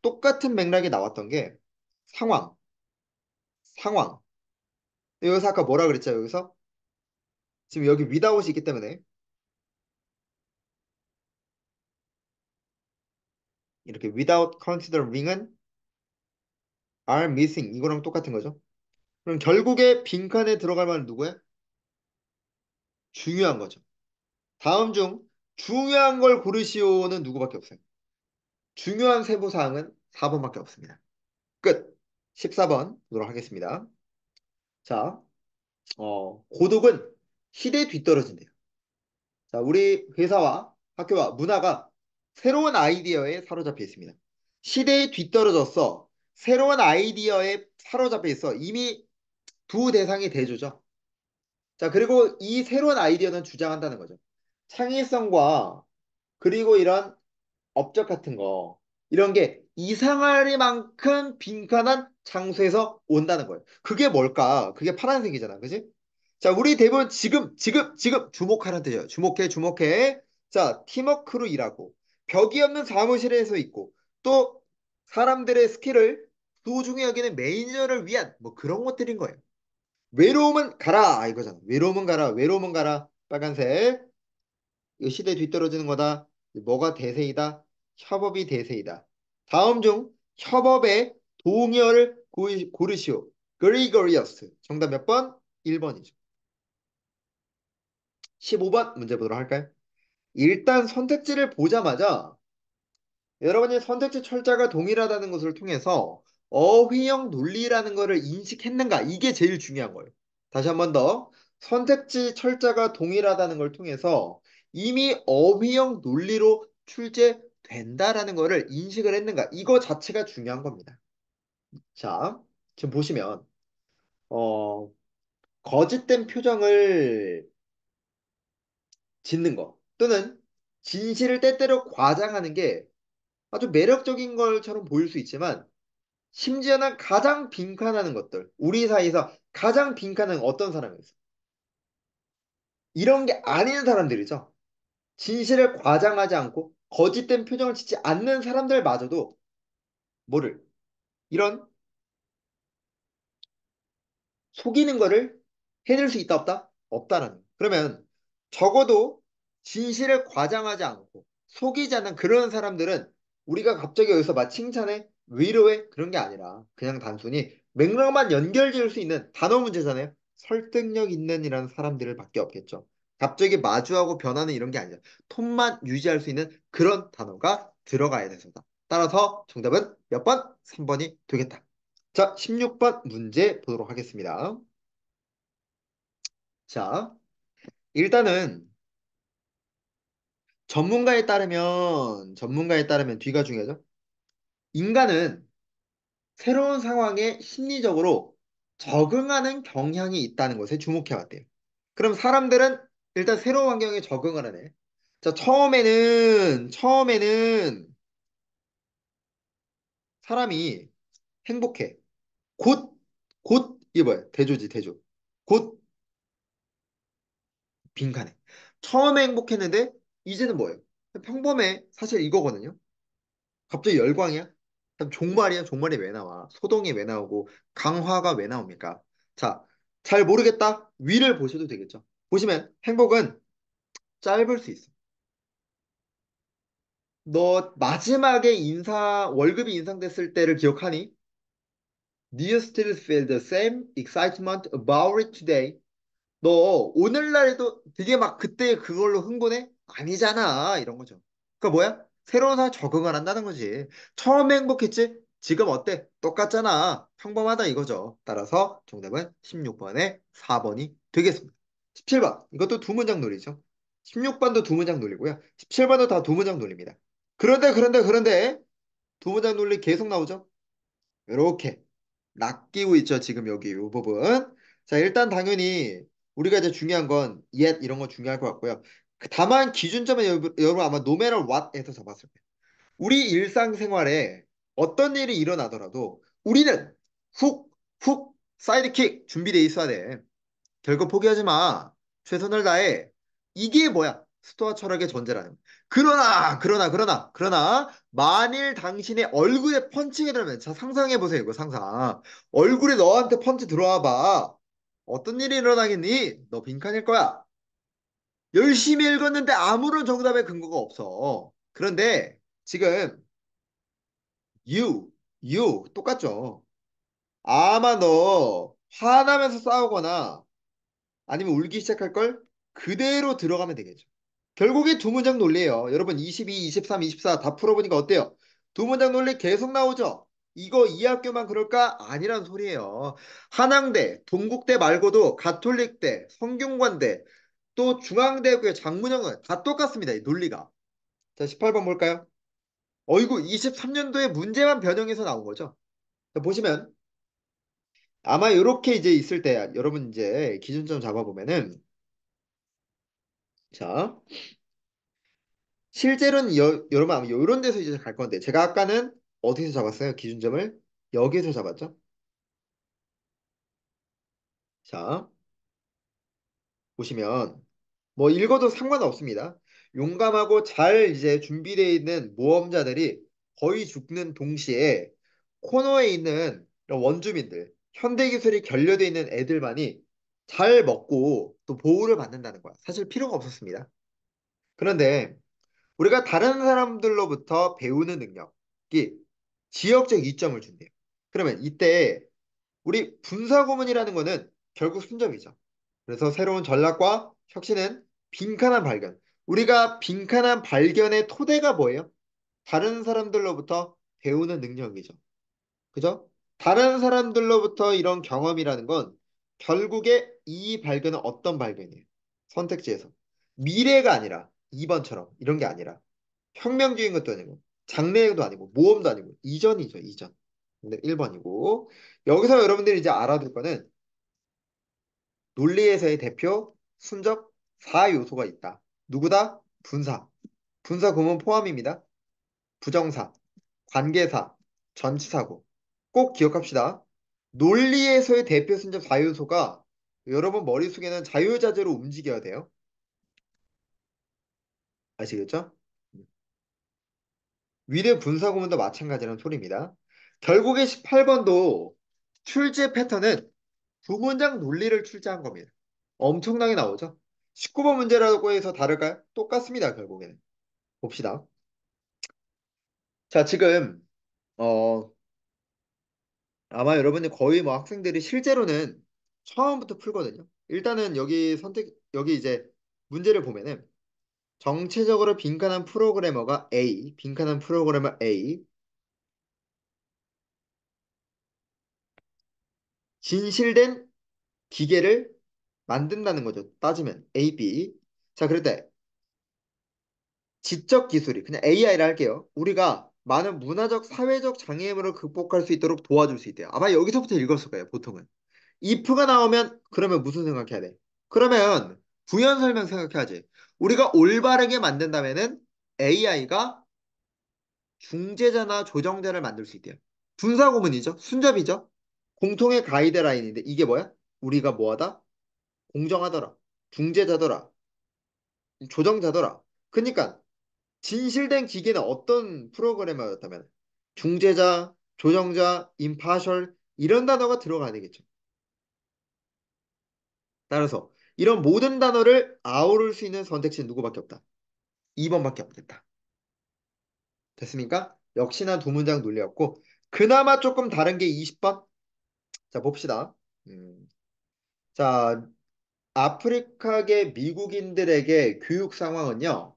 똑같은 맥락이 나왔던 게 상황, 상황. 여기서 아까 뭐라 그랬죠? 여기서 지금 여기 without이 있기 때문에 이렇게 without considering은 are missing 이거랑 똑같은 거죠. 그럼 결국에 빈칸에 들어갈 만한 누구야? 중요한 거죠. 다음 중 중요한 걸 고르시오는 누구밖에 없어요. 중요한 세부사항은 4번밖에 없습니다. 끝. 14번 보도록 하겠습니다. 자, 고독은 시대에 뒤떨어진대요. 자, 우리 회사와 학교와 문화가 새로운 아이디어에 사로잡혀 있습니다. 시대에 뒤떨어졌어. 새로운 아이디어에 사로잡혀 있어. 이미 두 대상이 대조죠. 자, 그리고 이 새로운 아이디어는 주장한다는 거죠. 창의성과 그리고 이런 업적 같은 거, 이런 게 이상하리만큼 빈칸한 장소에서 온다는 거예요. 그게 뭘까? 그게 파란색이잖아. 그지? 자, 우리 대부분 지금 주목하는 뜻이에요. 주목해, 주목해. 자, 팀워크로 일하고, 벽이 없는 사무실에서 있고, 또 사람들의 스킬을 소중히 여기는 매니저를 위한 뭐 그런 것들인 거예요. 외로움은 가라 이거잖아. 외로움은 가라. 외로움은 가라. 빨간색. 이거 시대에 뒤떨어지는 거다. 뭐가 대세이다? 협업이 대세이다. 다음 중 협업의 동의어를 고르시오. gregarious. 정답 몇 번? 1번이죠. 15번 문제 보도록 할까요? 일단 선택지를 보자마자 여러분이 선택지 철자가 동일하다는 것을 통해서 어휘형 논리라는 것을 인식했는가? 이게 제일 중요한 거예요. 다시 한 번 더. 선택지 철자가 동일하다는 걸 통해서 이미 어휘형 논리로 출제된다라는 것을 인식을 했는가? 이거 자체가 중요한 겁니다. 자, 지금 보시면 어, 거짓된 표정을 짓는 거 또는 진실을 때때로 과장하는 게 아주 매력적인 것처럼 보일 수 있지만 심지어는 가장 빈칸하는 것들 우리 사이에서 가장 빈칸은 어떤 사람이었어? 이런 게 아닌 사람들이죠. 진실을 과장하지 않고 거짓된 표정을 짓지 않는 사람들마저도 뭐를 이런 속이는 거를 해낼 수 있다 없다? 없다라는 거예요. 그러면 적어도 진실을 과장하지 않고 속이지 않는 그런 사람들은 우리가 갑자기 여기서 막 칭찬해, 위로해 그런 게 아니라 그냥 단순히 맥락만 연결 지을 수 있는 단어 문제잖아요. 설득력 있는 이라는 사람들을 밖에 없겠죠. 갑자기 마주하고 변하는 이런 게 아니라 톤만 유지할 수 있는 그런 단어가 들어가야 돼서다. 따라서 정답은 몇 번? 3번이 되겠다. 자, 16번 문제 보도록 하겠습니다. 자, 일단은 전문가에 따르면 뒤가 중요하죠. 인간은 새로운 상황에 심리적으로 적응하는 경향이 있다는 것에 주목해 왔대요. 그럼 사람들은 일단 새로운 환경에 적응을 하네. 자, 처음에는 사람이 행복해. 곧, 이게 뭐야? 대조지, 대조. 곧 빈칸해. 처음에 행복했는데, 이제는 뭐예요? 평범해. 사실 이거거든요. 갑자기 열광이야? 그럼 종말이야? 종말이 왜 나와? 소동이 왜 나오고 강화가 왜 나옵니까? 자, 잘 모르겠다. 위를 보셔도 되겠죠. 보시면 행복은 짧을 수 있어. 너 마지막에 월급이 인상됐을 때를 기억하니? Do you still feel the same excitement about it today? 너 오늘날에도 되게 막 그때 그걸로 흥분해? 아니잖아. 이런 거죠. 그러니까 뭐야? 새로운 상황에 적응을 한다는 거지. 처음에 행복했지? 지금 어때? 똑같잖아. 평범하다 이거죠. 따라서 정답은 16번에 4번이 되겠습니다. 17번. 이것도 두 문장 놀이죠. 16번도 두 문장 놀이고요. 17번도 다 두 문장 놀입니다. 그런데 두 문장 논리 계속 나오죠? 이렇게 낚이고 있죠. 지금 여기 이 부분. 자, 일단 당연히 우리가 이제 중요한 건 yet 이런 거 중요할 것 같고요. 다만 기준점은 여러분 아마 no matter what에서 잡았을 거예요. 우리 일상생활에 어떤 일이 일어나더라도 우리는 훅 사이드킥 준비돼 있어야 돼. 결국 포기하지 마. 최선을 다해. 이게 뭐야? 스토아 철학의 전제라는 거야. 그러나 만일 당신의 얼굴에 펀치가 들어오면 자 상상해 보세요. 이거 상상. 얼굴에 너한테 펀치 들어와 봐. 어떤 일이 일어나겠니? 너 빈칸일 거야. 열심히 읽었는데 아무런 정답의 근거가 없어. 그런데 지금 you, 똑같죠. 아마 너 화나면서 싸우거나 아니면 울기 시작할 걸 그대로 들어가면 되겠죠. 결국에 두 문장 논리예요. 여러분 22, 23, 24 다 풀어보니까 어때요? 두 문장 논리 계속 나오죠? 이거 이 학교만 그럴까? 아니란 소리예요. 한양대, 동국대 말고도 가톨릭대, 성균관대, 또 중앙대학교의 장문영은 다 똑같습니다. 이 논리가. 자, 18번 볼까요? 어이구, 23년도에 문제만 변형해서 나온 거죠. 자, 보시면 아마 이렇게 이제 있을 때 여러분 이제 기준점 잡아보면은 자, 실제로는 여러분 아마 이런 데서 이제 갈 건데 제가 아까는 어디서 잡았어요? 기준점을 여기에서 잡았죠? 자, 보시면 뭐 읽어도 상관없습니다. 용감하고 잘 이제 준비되어 있는 모험자들이 거의 죽는 동시에 코너에 있는 이런 원주민들, 현대기술이 결여되어 있는 애들만이 잘 먹고 또 보호를 받는다는 거야. 사실 필요가 없었습니다. 그런데 우리가 다른 사람들로부터 배우는 능력이 지역적 이점을 준대요. 그러면 이때 우리 분사구문이라는 거는 결국 순접이죠. 그래서 새로운 전략과 혁신은 빈칸한 발견. 우리가 빈칸한 발견의 토대가 뭐예요? 다른 사람들로부터 배우는 능력이죠. 그죠? 다른 사람들로부터 이런 경험이라는 건 결국에 이 발견은 어떤 발견이에요? 선택지에서. 미래가 아니라 2번처럼 이런 게 아니라 혁명적인 것도 아니고 장래도 아니고 모험도 아니고 이전이죠, 이전. 근데 1번이고 여기서 여러분들이 이제 알아둘 거는 논리에서의 대표 순접 4요소가 있다. 누구다? 분사. 분사 구문 포함입니다. 부정사, 관계사, 전치사고. 꼭 기억합시다. 논리에서의 대표 순접 4요소가 여러분 머릿속에는 자유자재로 움직여야 돼요. 아시겠죠? 위례 분사구문도 마찬가지라는 소리입니다. 결국에 18번도 출제 패턴은 두 문장 논리를 출제한 겁니다. 엄청나게 나오죠? 19번 문제라고 해서 다를까요? 똑같습니다, 결국에는. 봅시다. 자, 지금, 어, 아마 여러분들 거의 뭐 학생들이 실제로는 처음부터 풀거든요. 일단은 여기 이제 문제를 보면은 정체적으로 빈칸한 프로그래머가 A, 빈칸한 프로그래머 A, 진실된 기계를 만든다는 거죠. 따지면 A, B. 자, 그럴 때 지적 기술이 그냥 AI를 할게요. 우리가 많은 문화적, 사회적 장애물을 극복할 수 있도록 도와줄 수 있대요. 아마 여기서부터 읽었을 거예요, 보통은. if가 나오면 그러면 무슨 생각해야 돼? 그러면 부연 설명 생각해야지. 우리가 올바르게 만든다면은 AI가 중재자나 조정자를 만들 수 있대요. 분사구문이죠. 순접이죠. 공통의 가이드라인인데 이게 뭐야? 우리가 뭐하다? 공정하더라. 중재자더라. 조정자더라. 그러니까 진실된 기계는 어떤 프로그래머였다면 중재자, 조정자, 임파셜 이런 단어가 들어가야 되겠죠. 따라서 이런 모든 단어를 아우를 수 있는 선택지는 누구밖에 없다. 2번밖에 없겠다. 됐습니까? 역시나 두 문장 논리였고 그나마 조금 다른 게 20번. 자, 봅시다. 음, 자, 아프리카계 미국인들에게 교육 상황은요.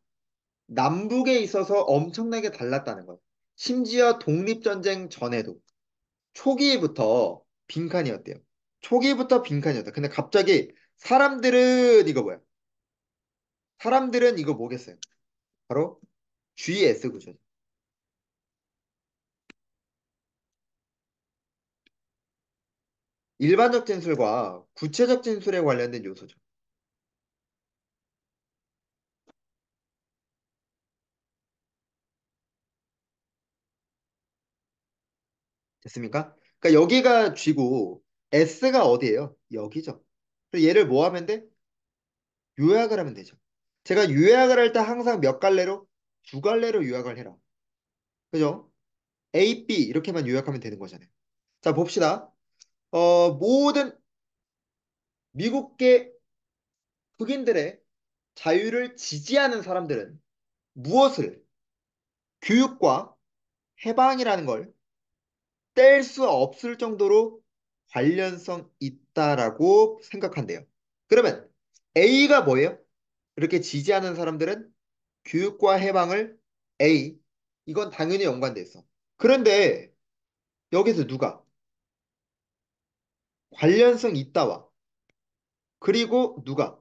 남북에 있어서 엄청나게 달랐다는 거예요. 심지어 독립전쟁 전에도 초기부터 빈칸이었대요. 초기부터 빈칸이었다. 근데 갑자기 사람들은 이거 뭐야? 사람들은 이거 뭐겠어요? 바로 GS 구조죠. 일반적 진술과 구체적 진술에 관련된 요소죠. 됐습니까? 그러니까 여기가 G고 S가 어디예요? 여기죠. 그래서 얘를 뭐 하면 돼? 요약을 하면 되죠. 제가 요약을 할 때 항상 몇 갈래로? 두 갈래로 요약을 해라. 그죠? A, B 이렇게만 요약하면 되는 거잖아요. 자, 봅시다. 모든 미국계 흑인들의 자유를 지지하는 사람들은 무엇을 교육과 해방이라는 걸 뗄 수 없을 정도로 관련성 있다라고 생각한대요. 그러면 A가 뭐예요? 이렇게 지지하는 사람들은 교육과 해방을 A. 이건 당연히 연관돼 있어. 그런데 여기서 누가 관련성 있다와 그리고 누가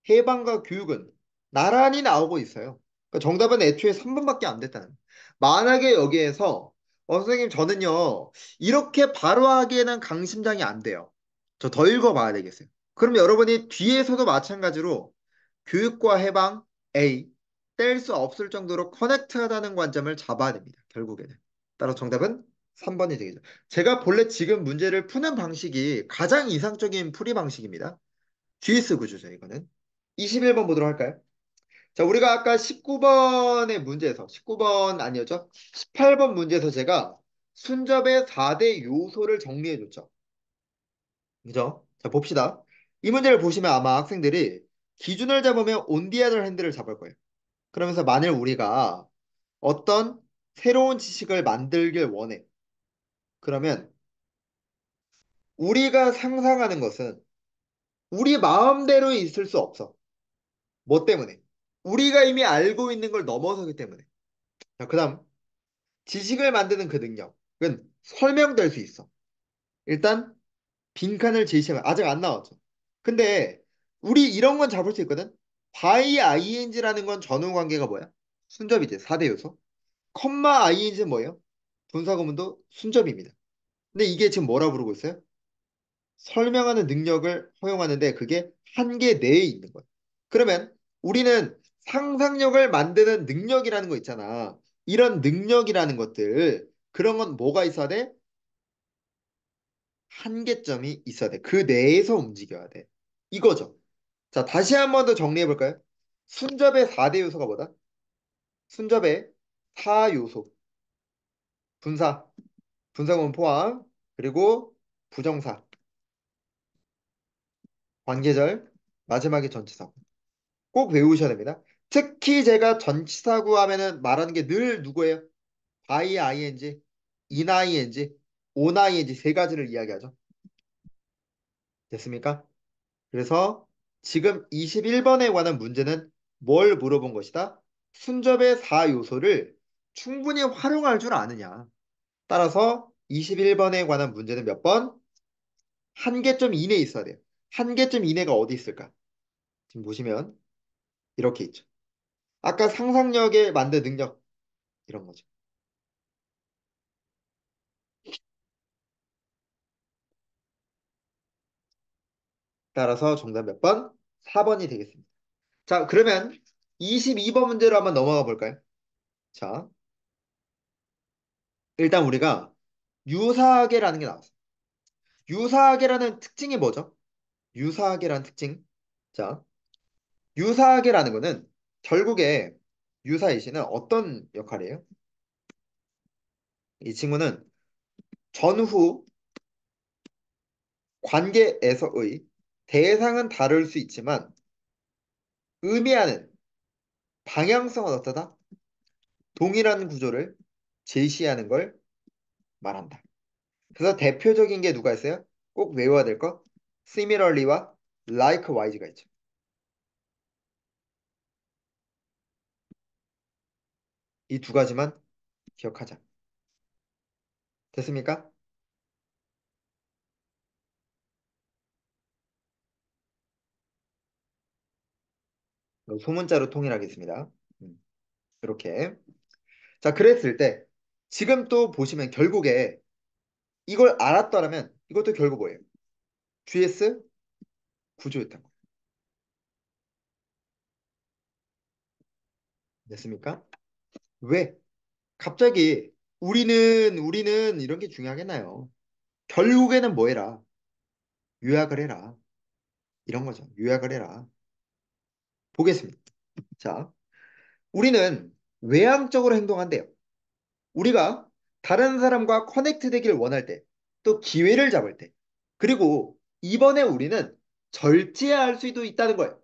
해방과 교육은 나란히 나오고 있어요. 그러니까 정답은 애초에 3번밖에 안 됐다는 거예요. 만약에 여기에서 선생님 저는요 이렇게 바로 하기에는 강심장이 안 돼요. 저 더 읽어봐야 되겠어요. 그럼 여러분이 뒤에서도 마찬가지로 교육과 해방 A 뗄 수 없을 정도로 커넥트하다는 관점을 잡아야 됩니다. 결국에는. 따라서 정답은 3번이 되겠죠. 제가 본래 지금 문제를 푸는 방식이 가장 이상적인 풀이 방식입니다. GS 구조죠, 이거는. 21번 보도록 할까요? 자, 우리가 아까 19번의 문제에서, 19번 아니었죠? 18번 문제에서 제가 순접의 4대 요소를 정리해줬죠. 그죠? 자, 봅시다. 이 문제를 보시면 아마 학생들이 기준을 잡으면 on the other hand를 잡을 거예요. 그러면서 만일 우리가 어떤 새로운 지식을 만들길 원해. 그러면 우리가 상상하는 것은 우리 마음대로 있을 수 없어. 뭐 때문에? 우리가 이미 알고 있는 걸 넘어서기 때문에. 자, 그다음 지식을 만드는 그 능력은 설명될 수 있어. 일단 빈칸을 제시하면 아직 안 나왔죠. 근데 우리 이런 건 잡을 수 있거든. by ing라는 건 전후 관계가 뭐야? 순접이지. 4대 요소. 컴마 ing는 뭐예요? 분사구문도 순접입니다. 근데 이게 지금 뭐라 부르고 있어요? 설명하는 능력을 허용하는데 그게 한계 내에 있는 거예요. 그러면 우리는 상상력을 만드는 능력이라는 거 있잖아. 이런 능력이라는 것들, 그런 건 뭐가 있어야 돼? 한계점이 있어야 돼. 그 내에서 움직여야 돼. 이거죠. 자, 다시 한 번 더 정리해 볼까요? 순접의 4대 요소가 뭐다? 순접의 4요소. 분사, 분사구문 포함, 그리고 부정사, 관계절, 마지막에 전치사. 꼭 외우셔야 됩니다. 특히 제가 전치사구 하면은 말하는 게 늘 누구예요? by ing, in ing, on ing 세 가지를 이야기하죠. 됐습니까? 그래서 지금 21번에 관한 문제는 뭘 물어본 것이다? 순접의 4요소를 충분히 활용할 줄 아느냐. 따라서 21번에 관한 문제는 몇 번? 한 개점 이내에 있어야 돼요. 한 개점 이내가 어디 있을까? 지금 보시면 이렇게 있죠. 아까 상상력에 만든 능력 이런 거죠. 따라서 정답 몇 번? 4번이 되겠습니다. 자, 그러면 22번 문제로 한번 넘어가 볼까요? 자, 일단 우리가 유사하게라는 게 나왔어요. 유사하게라는 특징이 뭐죠? 유사하게라는 특징. 자, 유사하게라는 거는 결국에 유사이시는 어떤 역할이에요? 이 친구는 전후 관계에서의 대상은 다를 수 있지만 의미하는 방향성은 어떠다? 동일한 구조를 제시하는 걸 말한다. 그래서 대표적인 게 누가 있어요? 꼭 외워야 될 거? similarly와 likewise가 있죠. 이 두 가지만 기억하자. 됐습니까? 소문자로 통일하겠습니다. 음, 이렇게. 자, 그랬을 때 지금 또 보시면 결국에 이걸 알았더라면 이것도 결국 뭐예요? GS 구조였던 거. 됐습니까? 왜? 갑자기 우리는 이런 게 중요하겠나요? 결국에는 뭐 해라? 요약을 해라. 이런 거죠. 요약을 해라. 보겠습니다. 자, 우리는 외향적으로 행동한대요. 우리가 다른 사람과 커넥트 되길 원할 때, 또 기회를 잡을 때, 그리고 이번에 우리는 절제할 수도 있다는 거예요.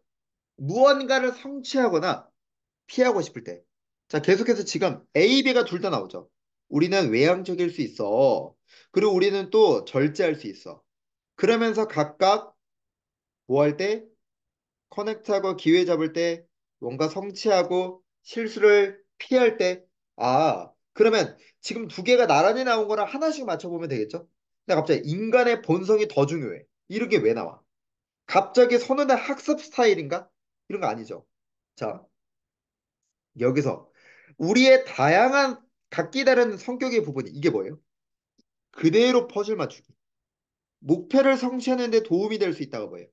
무언가를 성취하거나 피하고 싶을 때. 자, 계속해서 지금 A, B가 둘 다 나오죠. 우리는 외향적일 수 있어. 그리고 우리는 또 절제할 수 있어. 그러면서 각각 뭐 할 때? 커넥트하고 기회 잡을 때, 뭔가 성취하고 실수를 피할 때, 아, 그러면 지금 두 개가 나란히 나온 거랑 하나씩 맞춰보면 되겠죠? 근데 갑자기 인간의 본성이 더 중요해. 이런 게 왜 나와? 갑자기 선호의 학습 스타일인가? 이런 거 아니죠. 자, 여기서 우리의 다양한 각기 다른 성격의 부분이 이게 뭐예요? 그대로 퍼즐 맞추기. 목표를 성취하는 데 도움이 될 수 있다고 보여요.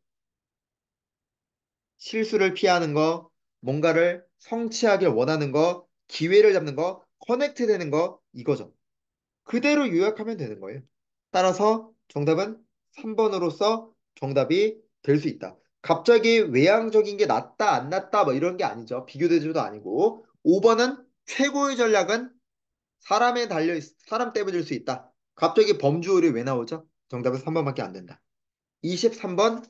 실수를 피하는 거, 뭔가를 성취하길 원하는 거, 기회를 잡는 거, 커넥트 되는 거, 이거죠. 그대로 요약하면 되는 거예요. 따라서 정답은 3번으로서 정답이 될 수 있다. 갑자기 외향적인 게 낫다, 안 낫다, 뭐 이런 게 아니죠. 비교대조도 아니고. 5번은 최고의 전략은 사람 때문일 수 있다. 갑자기 범주율이 왜 나오죠? 정답은 3번밖에 안 된다. 23번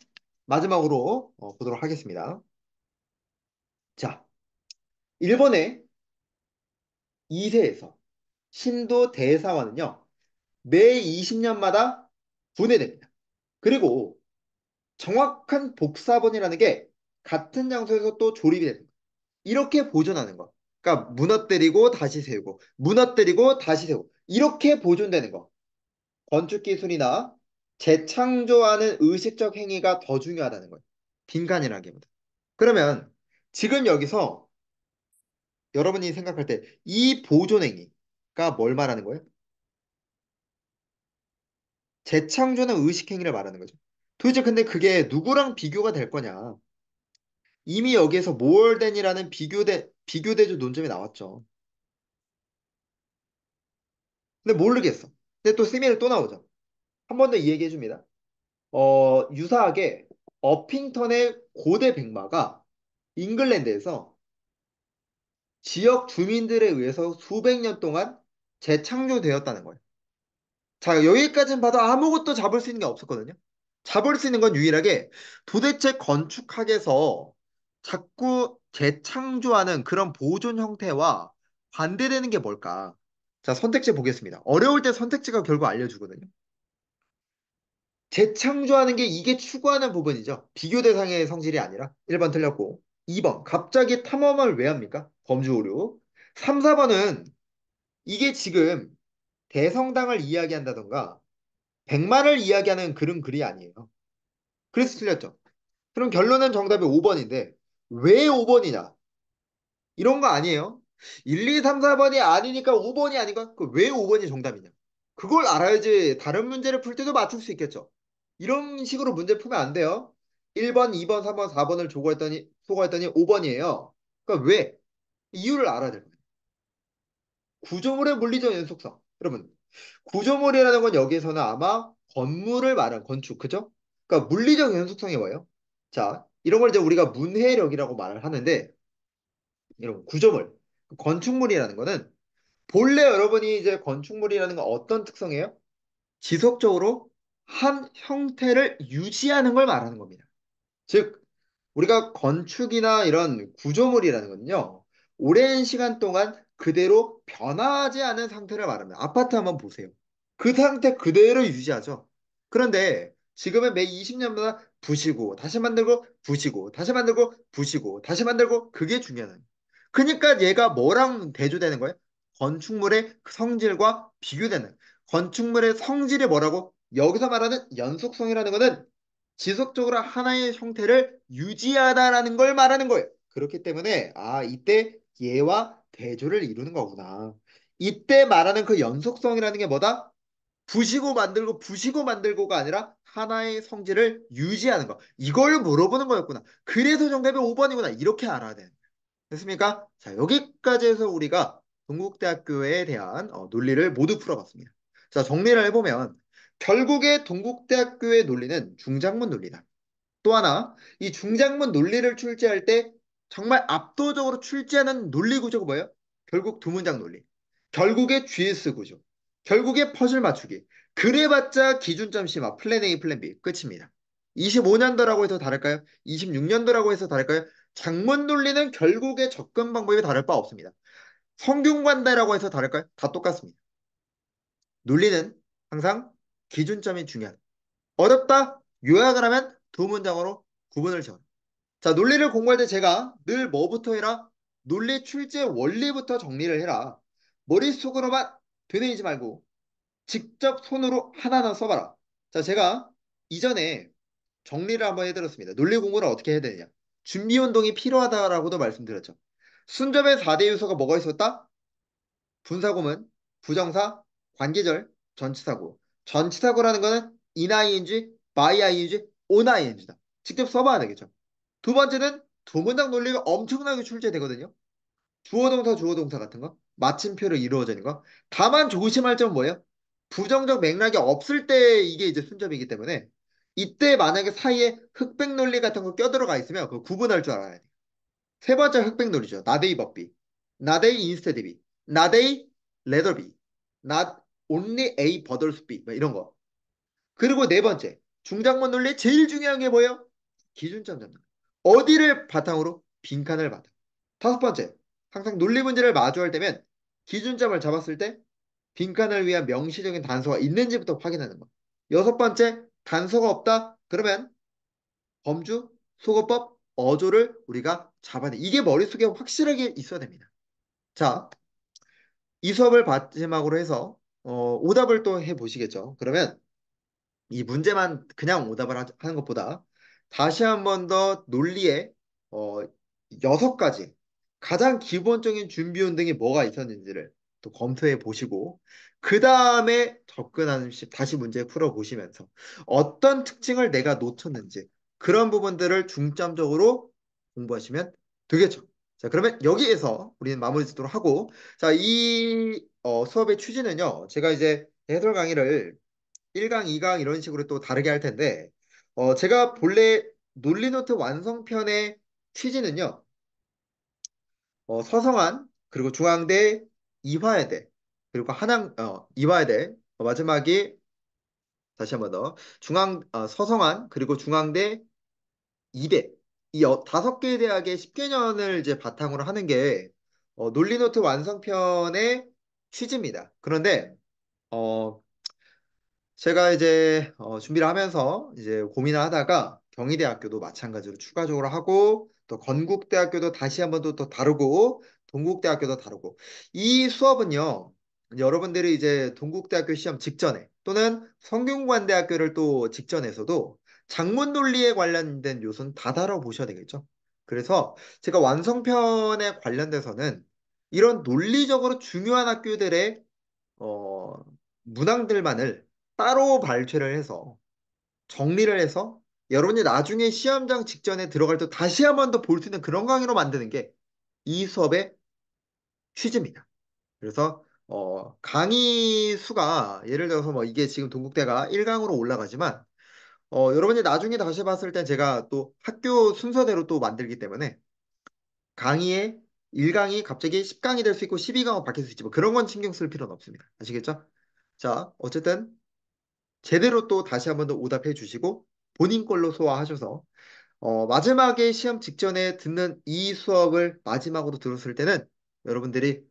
마지막으로 보도록 하겠습니다. 자, 일본의 2세에서 신도 대사관은요, 매 20년마다 분해됩니다. 그리고 정확한 복사본이라는 게 같은 장소에서 또 조립이 됩니다. 이렇게 보존하는 거. 그러니까 무너뜨리고 다시 세우고, 무너뜨리고 다시 세우고, 이렇게 보존되는 거. 건축 기술이나 재창조하는 의식적 행위가 더 중요하다는 거예요. 빈칸이라기보다. 그러면 지금 여기서 여러분이 생각할 때 이 보존 행위가 뭘 말하는 거예요? 재창조는 의식 행위를 말하는 거죠. 도대체 근데 그게 누구랑 비교가 될 거냐? 이미 여기에서 모얼덴이라는 비교대조 논점이 나왔죠. 근데 모르겠어. 근데 또 세미를 또 나오죠. 한 번 더 이 얘기 해줍니다. 유사하게 어핑턴의 고대 백마가 잉글랜드에서 지역 주민들에 의해서 수백 년 동안 재창조되었다는 거예요. 자, 여기까지는 봐도 아무것도 잡을 수 있는 게 없었거든요. 잡을 수 있는 건 유일하게 도대체 건축학에서 자꾸 재창조하는 그런 보존 형태와 반대되는 게 뭘까? 자, 선택지 보겠습니다. 어려울 때 선택지가 결국 알려주거든요. 재창조하는 게 이게 추구하는 부분이죠. 비교 대상의 성질이 아니라 1번 틀렸고 2번 갑자기 탐험을 왜 합니까? 범주 오류. 3, 4번은 이게 지금 대성당을 이야기한다던가 백마를 이야기하는 그런 글이 아니에요. 그래서 틀렸죠. 그럼 결론은 정답이 5번인데 왜 5번이냐? 이런 거 아니에요. 1, 2, 3, 4번이 아니니까 5번이 아닌가? 왜 5번이 정답이냐? 그걸 알아야지 다른 문제를 풀 때도 맞출 수 있겠죠. 이런 식으로 문제 풀면 안 돼요. 1번, 2번, 3번, 4번을 소거했더니 5번이에요. 그러니까 왜? 이유를 알아야 될 거예요. 구조물의 물리적 연속성. 여러분, 구조물이라는 건 여기에서는 아마 건물을 말한 건축, 그죠? 그러니까 물리적 연속성이 뭐예요? 자, 이런 걸 이제 우리가 문해력이라고 말을 하는데, 이런 구조물, 건축물이라는 거는 본래 여러분이 이제 건축물이라는 건 어떤 특성이에요? 지속적으로 한 형태를 유지하는 걸 말하는 겁니다. 즉, 우리가 건축이나 이런 구조물이라는 건요, 오랜 시간 동안 그대로 변화하지 않은 상태를 말합니다. 아파트 한번 보세요. 그 상태 그대로 유지하죠. 그런데 지금은 매 20년마다 부시고, 다시 만들고, 부시고, 다시 만들고, 부시고, 다시 만들고, 그게 중요한 거예요. 그러니까 얘가 뭐랑 대조되는 거예요? 건축물의 성질과 비교되는. 건축물의 성질이 뭐라고? 여기서 말하는 연속성이라는 거는 지속적으로 하나의 형태를 유지하다라는 걸 말하는 거예요. 그렇기 때문에 이때 얘와 대조를 이루는 거구나. 이때 말하는 그 연속성이라는 게 뭐다? 부시고 만들고 부시고 만들고가 아니라 하나의 성질을 유지하는 거. 이걸 물어보는 거였구나. 그래서 정답이 5번이구나. 이렇게 알아야 돼. 됐습니까? 자, 여기까지 해서 우리가 동국대학교에 대한 논리를 모두 풀어봤습니다. 자, 정리를 해보면 결국에 동국대학교의 논리는 중장문 논리다. 또 하나, 이 중장문 논리를 출제할 때 정말 압도적으로 출제하는 논리 구조가 뭐예요? 결국 두 문장 논리. 결국에 GS 구조. 결국에 퍼즐 맞추기. 그래봤자 기준점 심화, 플랜 A, 플랜 B. 끝입니다. 25년도라고 해서 다를까요? 26년도라고 해서 다를까요? 장문 논리는 결국에 접근 방법이 다를 바 없습니다. 성균관대라고 해서 다를까요? 다 똑같습니다. 논리는 항상 기준점이 중요하다. 어렵다? 요약을 하면 두 문장으로 구분을 지어. 자, 논리를 공부할 때 제가 늘 뭐부터 해라? 논리 출제 원리부터 정리를 해라. 머릿속으로만 되뇌이지 말고 직접 손으로 하나하나 써봐라. 자, 제가 이전에 정리를 한번 해드렸습니다. 논리 공부를 어떻게 해야 되느냐. 준비 운동이 필요하다라고도 말씀드렸죠. 순접의 4대 요소가 뭐가 있었다? 분사구문, 부정사, 관계절, 전치사구. 전치사구라는 거는 ing, by ing, on ing다. 직접 써봐야 되겠죠. 두 번째는 두 문장 논리가 엄청나게 출제되거든요. 주어동사, 주어동사 같은 거. 마침표로 이루어지는 거. 다만 조심할 점은 뭐예요? 부정적 맥락이 없을 때 이게 이제 순접이기 때문에 이때 만약에 사이에 흑백 논리 같은 거 껴들어가 있으면 그거 구분할 줄 알아야 돼. 세 번째 흑백 논리죠. not a but B. not a instead B. not a rather B. not only A but also B. 뭐 이런 거. 그리고 네 번째 중장문 논리 제일 중요한 게 뭐예요? 기준점 잡는 거. 어디를 바탕으로? 빈칸을 바탕. 다섯 번째, 항상 논리 문제를 마주할 때면 기준점을 잡았을 때 빈칸을 위한 명시적인 단서가 있는지부터 확인하는 거. 여섯 번째, 단서가 없다? 그러면 범주, 소거법, 어조를 우리가 잡아내. 이게 머릿속에 확실하게 있어야 됩니다. 자, 이 수업을 마지막으로 해서 오답을 또 해보시겠죠. 그러면 이 문제만 그냥 오답을 하는 것보다 다시 한 번 더 논리에 어, 6가지 가장 기본적인 준비 운동이 뭐가 있었는지를 또 검토해 보시고 그 다음에 접근하는 시 다시 문제 풀어 보시면서 어떤 특징을 내가 놓쳤는지 그런 부분들을 중점적으로 공부하시면 되겠죠. 자, 그러면 여기에서 우리는 마무리 짓도록 하고 자, 이 수업의 취지는요. 제가 이제 해설 강의를 1강, 2강 이런 식으로 또 다르게 할 텐데, 제가 본래 논리노트 완성편의 취지는요, 서성한, 그리고 중앙대, 이화여대, 그리고 이화여대, 마지막이, 다시 한 번 더, 서성한, 그리고 중앙대, 이대, 이 다섯 개의 대학의 10개년을 이제 바탕으로 하는 게 논리노트 완성편의 취지입니다. 그런데 어, 제가 이제 준비를 하면서 이제 고민을 하다가 경희대학교도 마찬가지로 추가적으로 하고 또 건국대학교도 다시 한번 또 다루고 동국대학교도 다루고 이 수업은요 여러분들이 이제 동국대학교 시험 직전에 또는 성균관대학교를 또 직전에서도 작문 논리에 관련된 요소는 다 다뤄보셔야 되겠죠. 그래서 제가 완성편에 관련돼서는 이런 논리적으로 중요한 학교들의 어, 문항들만을 따로 발췌를 해서 정리를 해서 여러분이 나중에 시험장 직전에 들어갈 때 다시 한 번 더 볼 수 있는 그런 강의로 만드는 게 이 수업의 취지입니다. 그래서 강의 수가 예를 들어서 뭐 이게 지금 동국대가 1강으로 올라가지만 여러분이 나중에 다시 봤을 땐 제가 또 학교 순서대로 또 만들기 때문에 강의의 1강이 갑자기 10강이 될 수 있고 12강으로 바뀔 수 있지 뭐 그런 건 신경 쓸 필요는 없습니다. 아시겠죠? 자, 어쨌든 제대로 또 다시 한번 더 오답해 주시고 본인 걸로 소화하셔서 마지막에 시험 직전에 듣는 이 수업을 마지막으로 들었을 때는 여러분들이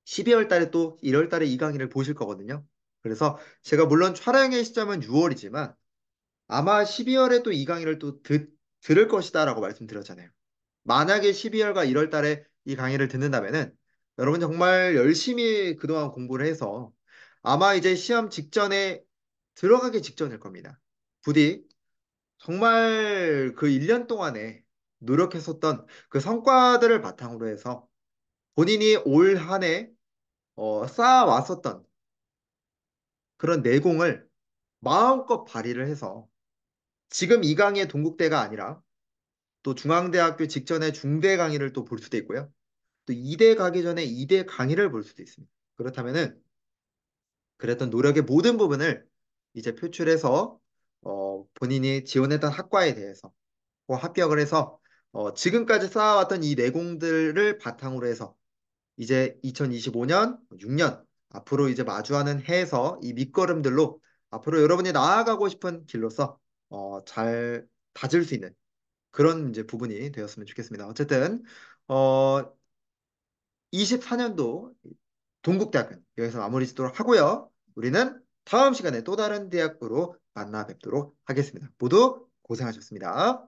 12월 달에 또 1월 달에 이 강의를 보실 거거든요. 그래서 제가 물론 촬영의 시점은 6월이지만 아마 12월에 또 이 강의를 또 들을 것이다라고 말씀드렸잖아요. 만약에 12월과 1월 달에 이 강의를 듣는다면은 여러분 정말 열심히 그동안 공부를 해서 아마 이제 시험 직전에 들어가기 직전일 겁니다. 부디 정말 그 1년 동안에 노력했었던 그 성과들을 바탕으로 해서 본인이 올 한해 쌓아왔었던 그런 내공을 마음껏 발휘를 해서 지금 이 강의 동국대가 아니라 또 중앙대학교 직전에 중대 강의를 또 볼 수도 있고요. 또 2대 가기 전에 2대 강의를 볼 수도 있습니다. 그렇다면은 그랬던 노력의 모든 부분을 이제 표출해서 본인이 지원했던 학과에 대해서 합격을 해서 지금까지 쌓아왔던 이 내공들을 바탕으로 해서 이제 2025년, 6년 앞으로 이제 마주하는 해에서 이 밑거름들로 앞으로 여러분이 나아가고 싶은 길로서 잘 다질 수 있는 그런 이제 부분이 되었으면 좋겠습니다. 어쨌든 어, 24년도 동국대학교 여기서 마무리 짓도록 하고요. 우리는 다음 시간에 또 다른 대학으로 만나 뵙도록 하겠습니다. 모두 고생하셨습니다.